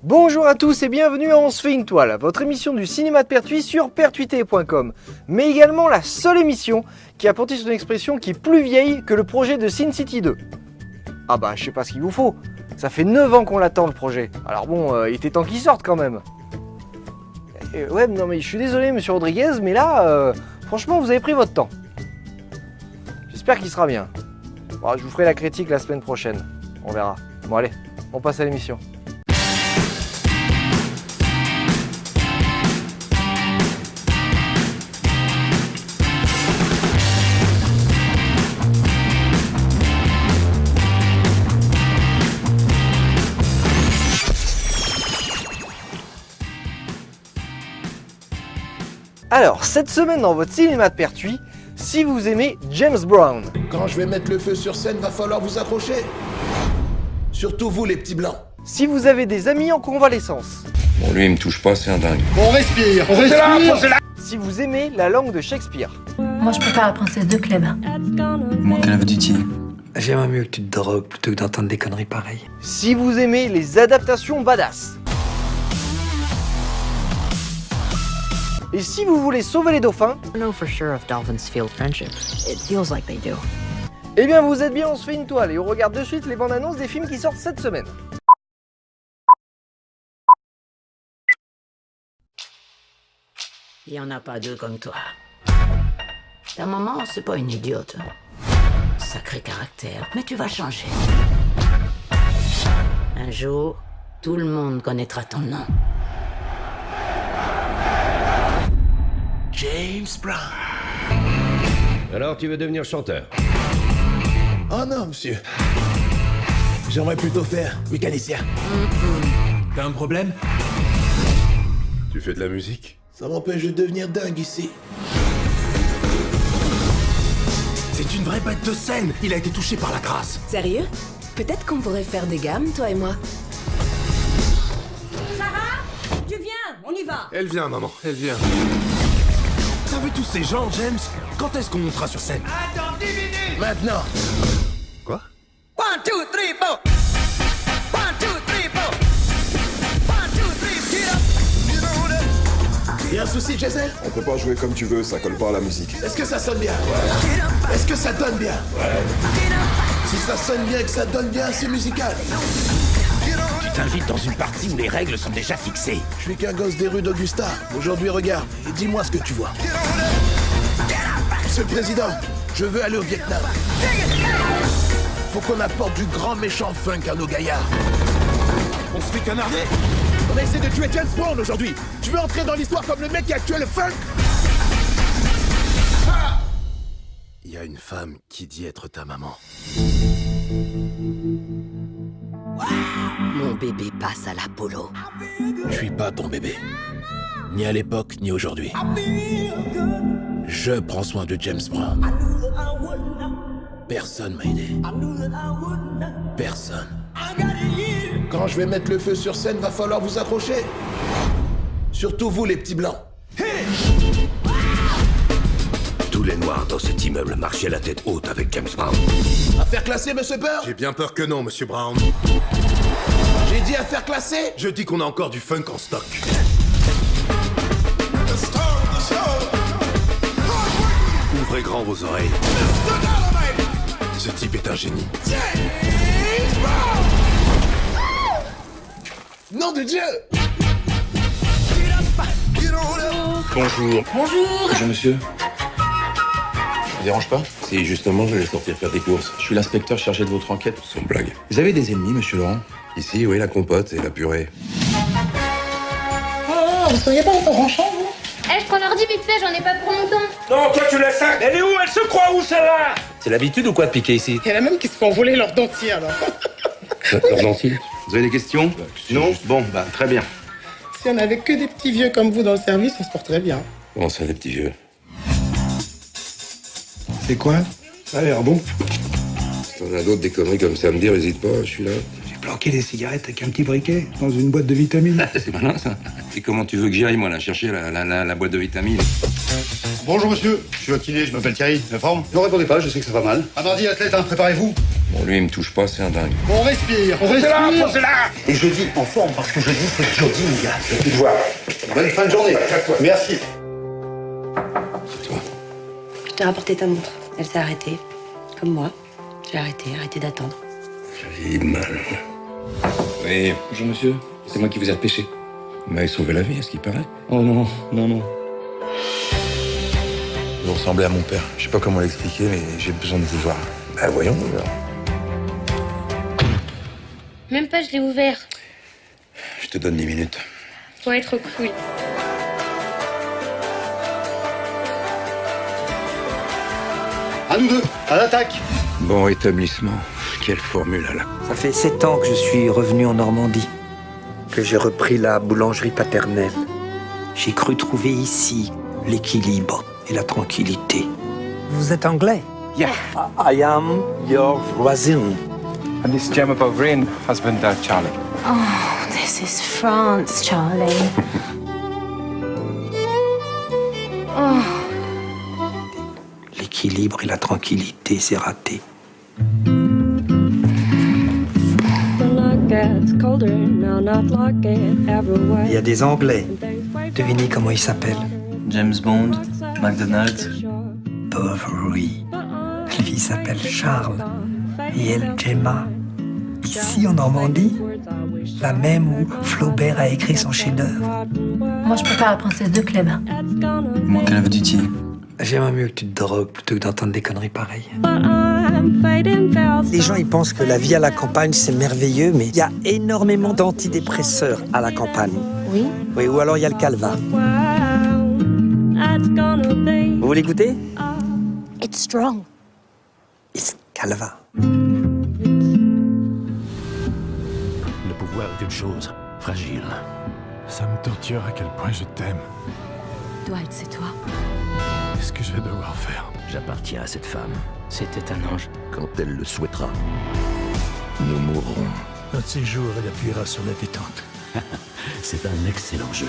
Bonjour à tous et bienvenue à On se fait une toile, votre émission du cinéma de Pertuis sur pertuité.com, mais également la seule émission qui a porté son expression qui est plus vieille que le projet de Sin City 2. Ah bah je sais pas ce qu'il vous faut, ça fait 9 ans qu'on l'attend le projet, alors bon, il était temps qu'il sorte quand même. Ouais, non mais je suis désolé monsieur Rodriguez, mais là, franchement vous avez pris votre temps. J'espère qu'il sera bien. Bon, je vous ferai la critique la semaine prochaine, on verra. Bon allez, on passe à l'émission. Alors, cette semaine dans votre cinéma de Pertuis, si vous aimez James Brown. Quand je vais mettre le feu sur scène, va falloir vous accrocher. Surtout vous, les petits blancs. Si vous avez des amis en convalescence. Bon, lui, il me touche pas, c'est un dingue. On respire. Si vous aimez la langue de Shakespeare. Moi, je préfère la princesse de Clèves. Moi, quelle œuvre d'utile. J'aimerais mieux que tu te drogues plutôt que d'entendre des conneries pareilles. Si vous aimez les adaptations badass. Et si vous voulez sauver les dauphins, I don't know for sure if dolphins feel friendship. It feels like they do. eh bien vous êtes bien, on se fait une toile et on regarde de suite les bandes annonces des films qui sortent cette semaine. Il y en a pas deux comme toi. Ta maman, c'est pas une idiote. Sacré caractère, mais tu vas changer. Un jour, tout le monde connaîtra ton nom. James Brown. Alors tu veux devenir chanteur? Oh non, monsieur. J'aimerais plutôt faire mécanicien. T'as un problème? Tu fais de la musique? Ça m'empêche de devenir dingue ici. C'est une vraie bête de scène. Il a été touché par la grâce. Sérieux? Peut-être qu'on pourrait faire des gammes, toi et moi. Sarah, tu viens, on y va. Elle vient, maman, elle vient. T'as vu tous ces gens, James? Quand est-ce qu'on montera sur scène? Attends 10 minutes. Maintenant. Quoi? 1, 2, 3, 4. 1, 2, 3, 4. 1, 2, 3, get up. Y'a un souci, Giselle? On peut pas jouer comme tu veux, ça colle pas à la musique. Est-ce que ça sonne bien? Est-ce que ça donne bien? Si ça sonne bien et que ça donne bien, c'est musical. Tu t'invites dans une partie où les règles sont déjà fixées. Je suis qu'un gosse des rues d'Augusta. Aujourd'hui, regarde et dis-moi ce que tu vois. Monsieur le Président, je veux aller au Vietnam. Faut qu'on apporte du grand méchant funk à nos gaillards. On se fait canarder? On a essayé de tuer James Brown aujourd'hui. Tu veux entrer dans l'histoire comme le mec qui a tué le funk? Il y a une femme qui dit être ta maman. Mon bébé passe à l'Apollo. Je suis pas ton bébé. Ni à l'époque, ni aujourd'hui. Je prends soin de James Brown. Personne m'a aidé. Personne. Quand je vais mettre le feu sur scène, va falloir vous accrocher. Surtout vous, les petits blancs. Tous les noirs dans cet immeuble marchaient la tête haute avec James Brown. Affaire classée, monsieur Burr? J'ai bien peur que non, monsieur Brown. J'ai dit affaire classée? Je dis qu'on a encore du funk en stock. Ouvrez grand vos oreilles. Ce type est un génie. Nom de Dieu! Bonjour. Bonjour. Monsieur. Ça vous dérange pas? Si, justement, je vais sortir faire des courses. Je suis l'inspecteur chargé de votre enquête. Sans blague. Vous avez des ennemis, monsieur Laurent? Ici, oui, la compote et la purée. Vous seriez pas encore en chambre, vous? Eh, je prends l'ordi vite fait, j'en ai pas pour longtemps. Non, toi tu la sacs. Elle est où? Elle se croit où, celle-là? C'est l'habitude ou quoi de piquer ici? Il y en a même qui se font voler leur dentier, alors. Leur dentille. Vous avez des questions? Non? Bon, bah, très bien. Si on avait que des petits vieux comme vous dans le service, on se porterait bien. Comment ça, les petits vieux? C'est quoi? Ça a l'air bon. Si t'en as d'autres des conneries comme ça à me dire, hésite pas, je suis là. J'ai planqué des cigarettes avec un petit briquet dans une boîte de vitamines. C'est malin, ça. Et comment tu veux que j'y aille, moi, là, chercher la boîte de vitamines? Bonjour monsieur, je suis votre kiné, je m'appelle Thierry. La forme? Ne répondez pas, je sais que ça va mal. Un mardi athlète, hein, préparez-vous. Bon, lui, il me touche pas, c'est un dingue. On respire, on respire. Et je dis en forme parce que je dis c'est jeudi, mon gars. Je vais te voir. Bonne fin de journée. Merci. C'est toi. Je t'ai rapporté ta montre. Elle s'est arrêtée. Comme moi. J'ai arrêté d'attendre. J'ai mal. Oui. Bonjour monsieur, c'est moi qui vous ai repêché. Vous m'avez sauvé la vie, à ce qui paraît. Oh non, non, non. Vous ressemblez à mon père. Je sais pas comment l'expliquer, mais j'ai besoin de vous voir. Bah voyons, alors. Même pas, je l'ai ouvert. Je te donne 10 minutes. Pour être cool. À nous deux, à l'attaque. Bon établissement. Quelle formule, là. Ça fait 7 ans que je suis revenu en Normandie, que j'ai repris la boulangerie paternelle. J'ai cru trouver ici l'équilibre et la tranquillité. Vous êtes anglais? Yeah. I am your voisin. And this Gemma Bovary, husband Charlie. Oh, this is France, Charlie. Oh. L'équilibre et la tranquillité, c'est raté. Il y a des Anglais. Devinez comment ils s'appellent? James Bond, McDonald's. Bovary. Lui, il s'appelle Charles. Et elle, Gemma. Ici, en Normandie, la même où Flaubert a écrit son chef-d'œuvre. Moi, je préfère la princesse de Clèves. Moi, quelle vous dit-il? J'aimerais mieux que tu te drogues plutôt que d'entendre des conneries pareilles. Les gens, ils pensent que la vie à la campagne, c'est merveilleux, mais il y a énormément d'antidépresseurs à la campagne. Oui? Oui, ou alors il y a le calva. Vous voulez goûter? It's strong. It's calva. Le pouvoir est une chose fragile. Ça me torture à quel point je t'aime. Dwight, c'est toi. Qu'est-ce que je vais devoir faire? J'appartiens à cette femme. C'était un ange. Quand elle le souhaitera, nous mourrons. Un de ces jours, elle appuiera sur la détente. C'est un excellent jeu.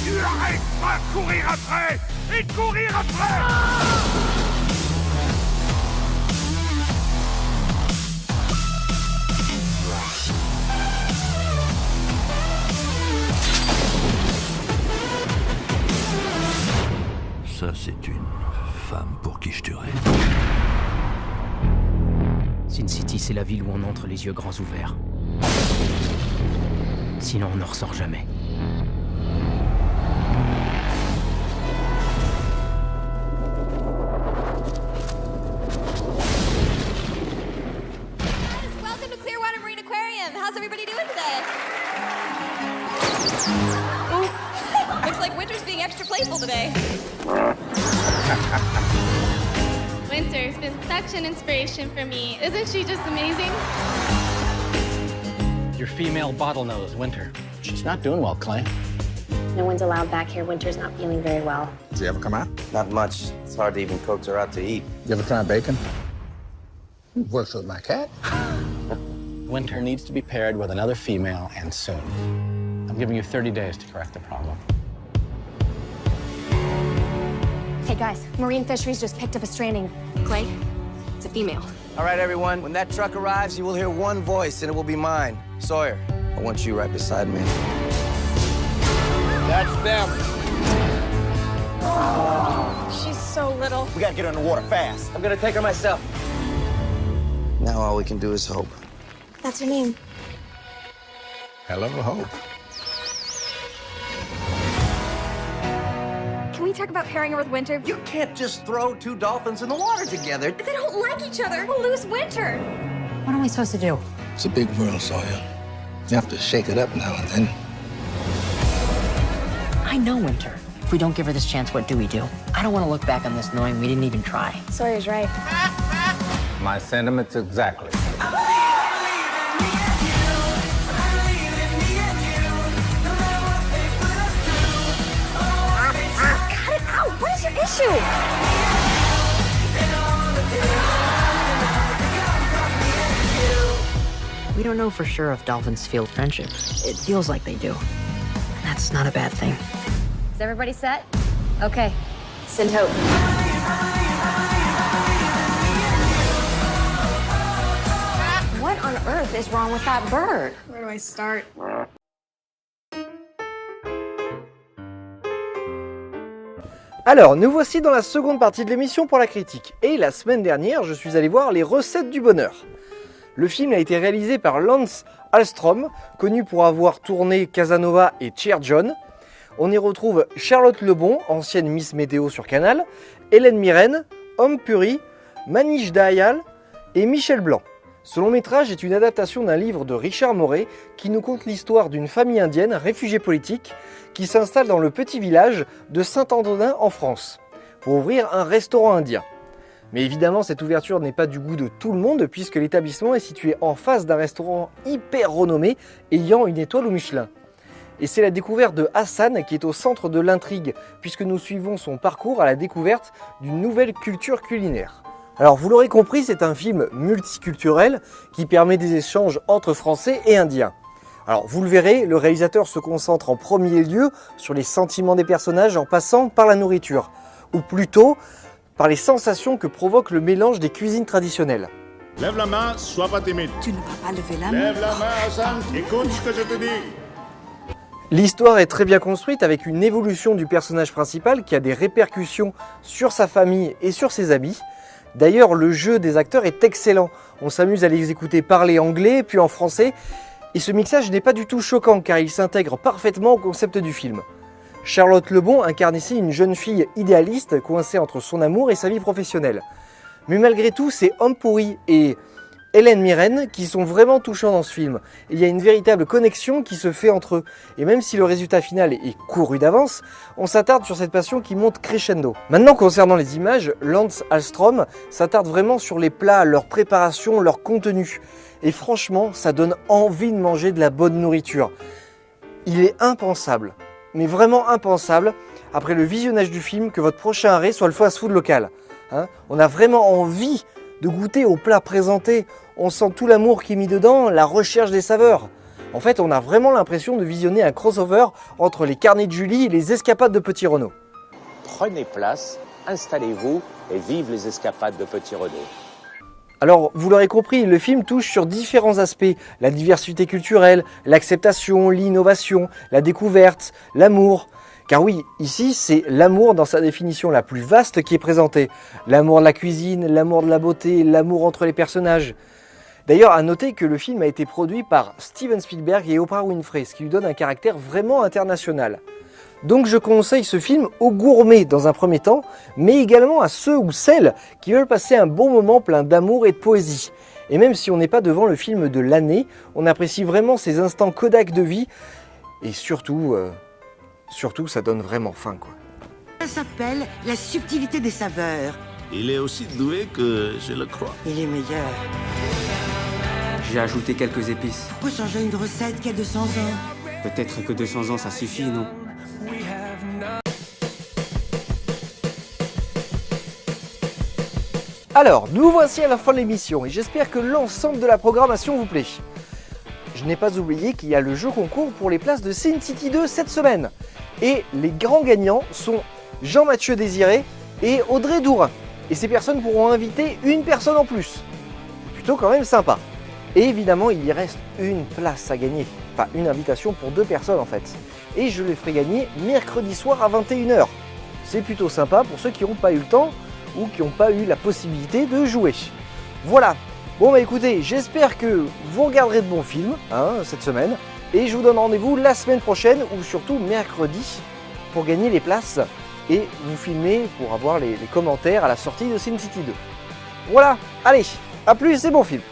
Tu arrêtes pas de courir après! Et de courir après! Ça, c'est une femme pour qui je tuerais. Sin City, c'est la ville où on entre les yeux grands ouverts. Sinon, on n'en ressort jamais. Welcome to Clearwater Marine Aquarium. How's everybody doing today? Looks like Winter's being extra playful today. Winter's been such an inspiration for me. Isn't she just amazing? Your female bottlenose, Winter. She's not doing well, Clay. No one's allowed back here. Winter's not feeling very well. Does he ever come out? Not much. It's hard to even coax her out to eat. You ever try bacon? Works with my cat. Winter needs to be paired with another female, and soon. I'm giving you 30 days to correct the problem. Hey guys, Marine Fisheries just picked up a stranding. Clay, it's a female. All right, everyone. When that truck arrives, you will hear one voice, and it will be mine. Sawyer, I want you right beside me. That's them. She's so little. We gotta get her in the water fast. I'm gonna take her myself. Now all we can do is hope. That's her name. Hello, Hope. Can we talk about pairing her with Winter? You can't just throw two dolphins in the water together. They don't like each other. We'll lose Winter. What am I supposed to do? It's a big world, Sawyer. You have to shake it up now and then. I know Winter. If we don't give her this chance, what do we do? I don't want to look back on this knowing we didn't even try. Sawyer's right. My sentiments exactly. Cut it out! What is your issue? We don't know for sure if dolphins feel friendship. It feels like they do. And that's not a bad thing. Is everybody set? Okay. Send Hope. is wrong with that bird? Where do I start? Alors, nous voici dans la seconde partie de l'émission pour la critique. Et la semaine dernière, je suis allé voir Les Recettes du Bonheur. Le film a été réalisé par Lance Hallström, connu pour avoir tourné Casanova et Cher John. On y retrouve Charlotte Lebon, ancienne Miss Météo sur Canal, Hélène Mirren, Om Puri, Manish Dayal et Michel Blanc. Ce long métrage est une adaptation d'un livre de Richard Moret qui nous conte l'histoire d'une famille indienne réfugiée politique qui s'installe dans le petit village de Saint-Antonin en France pour ouvrir un restaurant indien. Mais évidemment, cette ouverture n'est pas du goût de tout le monde puisque l'établissement est situé en face d'un restaurant hyper renommé ayant une étoile au Michelin. Et c'est la découverte de Hassan qui est au centre de l'intrigue puisque nous suivons son parcours à la découverte d'une nouvelle culture culinaire. Alors vous l'aurez compris, c'est un film multiculturel qui permet des échanges entre Français et Indiens. Alors vous le verrez, le réalisateur se concentre en premier lieu sur les sentiments des personnages en passant par la nourriture, ou plutôt par les sensations que provoque le mélange des cuisines traditionnelles. Lève la main, sois pas timide. Tu ne vas pas lever la main. Lève la main, Hassan, écoute ce que je te dis. L'histoire est très bien construite avec une évolution du personnage principal qui a des répercussions sur sa famille et sur ses habits. D'ailleurs, le jeu des acteurs est excellent. On s'amuse à les écouter parler anglais puis en français. Et ce mixage n'est pas du tout choquant car il s'intègre parfaitement au concept du film. Charlotte Lebon incarne ici une jeune fille idéaliste coincée entre son amour et sa vie professionnelle. Mais malgré tout, c'est Om Puri et Hélène Mirren qui sont vraiment touchants dans ce film. Il y a une véritable connexion qui se fait entre eux. Et même si le résultat final est couru d'avance, on s'attarde sur cette passion qui monte crescendo. Maintenant, concernant les images, Lance Hallström s'attarde vraiment sur les plats, leur préparation, leur contenu. Et franchement, ça donne envie de manger de la bonne nourriture. Il est impensable, mais vraiment impensable, après le visionnage du film, que votre prochain arrêt soit le fast-food local. On a vraiment envie de goûter aux plats présentés. On sent tout l'amour qui est mis dedans, la recherche des saveurs. En fait, on a vraiment l'impression de visionner un crossover entre les carnets de Julie et les escapades de Petit Renaud. Prenez place, installez-vous et vive les escapades de Petit Renaud. Alors, vous l'aurez compris, le film touche sur différents aspects. La diversité culturelle, l'acceptation, l'innovation, la découverte, l'amour. Car oui, ici, c'est l'amour dans sa définition la plus vaste qui est présentée. L'amour de la cuisine, l'amour de la beauté, l'amour entre les personnages. D'ailleurs, à noter que le film a été produit par Steven Spielberg et Oprah Winfrey, ce qui lui donne un caractère vraiment international. Donc je conseille ce film aux gourmets dans un premier temps, mais également à ceux ou celles qui veulent passer un bon moment plein d'amour et de poésie. Et même si on n'est pas devant le film de l'année, on apprécie vraiment ces instants Kodak de vie, et surtout, ça donne vraiment faim, quoi. Ça s'appelle la subtilité des saveurs. Il est aussi doué que je le crois. Il est meilleur. J'ai ajouté quelques épices. Pourquoi changer une recette qui a 200 ans? Peut-être que 200 ans ça suffit, non? Alors, nous voici à la fin de l'émission et j'espère que l'ensemble de la programmation vous plaît. Je n'ai pas oublié qu'il y a le jeu concours pour les places de Sin City 2 cette semaine. Et les grands gagnants sont Jean-Mathieu Désiré et Audrey Dourin. Et ces personnes pourront inviter une personne en plus. Plutôt quand même sympa. Et évidemment, il y reste une place à gagner. Enfin, une invitation pour 2 personnes en fait. Et je les ferai gagner mercredi soir à 21 h. C'est plutôt sympa pour ceux qui n'ont pas eu le temps ou qui n'ont pas eu la possibilité de jouer. Voilà. Bon bah écoutez, j'espère que vous regarderez de bons films cette semaine. Et je vous donne rendez-vous la semaine prochaine ou surtout mercredi pour gagner les places et vous filmer pour avoir les commentaires à la sortie de Sin City 2. Voilà, allez, à plus et bon film.